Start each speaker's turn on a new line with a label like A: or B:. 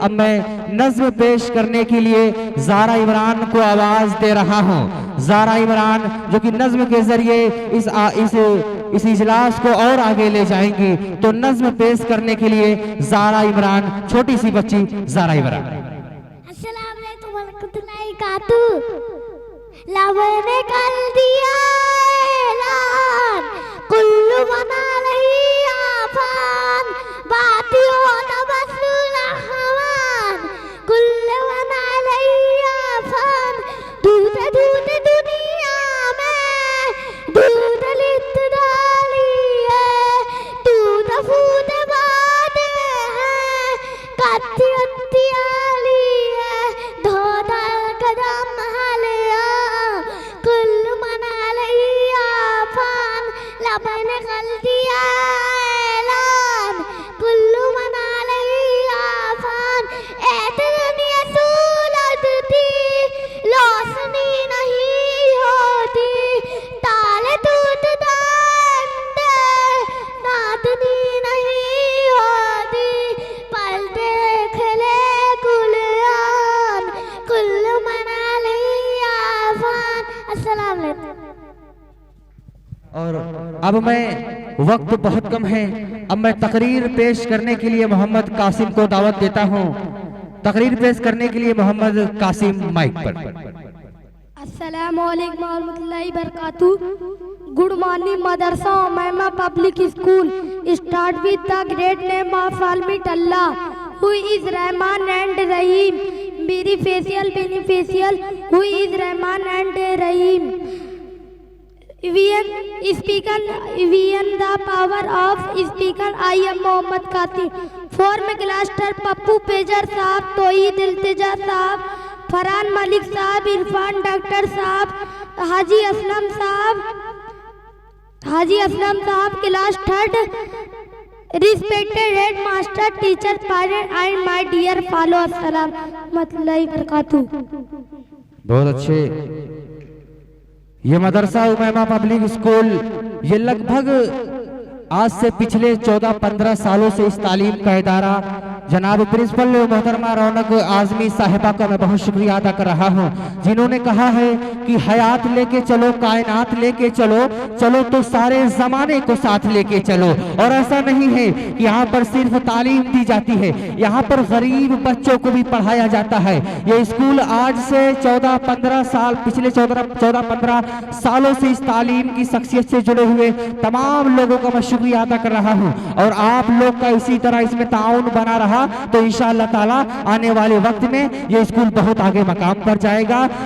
A: अब मैं नज्म पेश करने के लिए ज़ारा इमरान को आवाज दे रहा हूँ। ज़ारा इमरान जो कि नज्म के जरिए इस इजलास को और आगे ले जाएंगी। तो नज्म पेश करने के लिए ज़ारा इमरान, छोटी सी बच्ची ज़ारा इमरान।
B: अस्सलाम वालेकुम वरहमतुल्लाहि कातू। लबे ने कर दिया ऐलान, कुल्लू मना नहीं आफान, बातियों न बसूल हवान, कुल्लू मना नहीं आफान, दूध दूध दुनिया में दूध लित डाली है, दूध फूद बाद है, कत्ती उत्ती आली है, धोधा कदम हालिया, कुल्लू मना नहीं आफान, लबन कर दिया ऐलान, कुल्लू मना नहीं आफान, ऐते दुनिया सूलत थी, लोसनी नहीं होती, ताले दूध दांडे, नादनी नहीं होती, पल देख ले कुलियान, कुल्लू मना नहीं आफान। अस्सलाम वालेकुम।
A: और अब मैं, वक्त बहुत कम है, अब मैं तकरीर पेश करने के लिए मोहम्मद कासिम को दावत देता हूँ। तकरीर पेश करने के लिए मोहम्मद कासिम माइक पर।
C: अस्सलामु अलैकुम वरहमतुल्लाहि वबरकातुहू। Good morning Madrasa Umaima public school. Start with the great name of Almighty Allah who is Rahman and Rahim, beneficial who is Rahman and Rahim. VN the power of speaker. I am Mohammad Qasim. Form cluster Pappu pager साहब, तोहीद इल्तिजा साहब, फरहान मलिक साहब, Irfan doctor साहब, हाजी असलम साहब, class third. Respected head master, teacher, parent and my dear fellow, अस्सलाम वालेकुम बरकातुहू।
A: बहुत अच्छे। ये मदरसा उमैमा पब्लिक स्कूल ये लगभग आज से पिछले 14-15 सालों से इस तालीम का इदारा, जनाब प्रिंसिपल मोहतरमा रौनक आजमी साहिबा का मैं बहुत शुक्रिया अदा कर रहा हूँ, जिन्होंने कहा है कि हयात लेके चलो, कायनात लेके चलो, चलो तो सारे जमाने को साथ लेके चलो। और ऐसा नहीं है कि यहाँ पर सिर्फ तालीम दी जाती है, यहाँ पर गरीब बच्चों को भी पढ़ाया जाता है। ये स्कूल आज से 14-15 साल, पिछले 14-15 सालों से इस तालीम की शख्सियत से जुड़े हुए तमाम लोगों का मैं शुक्रिया अदा कर रहा हूँ। और आप लोग का इसी तरह इसमें ताउन बना रहा तो इंशाअल्लाह ताला आने वाले वक्त में ये स्कूल बहुत आगे मकाम पर जाएगा।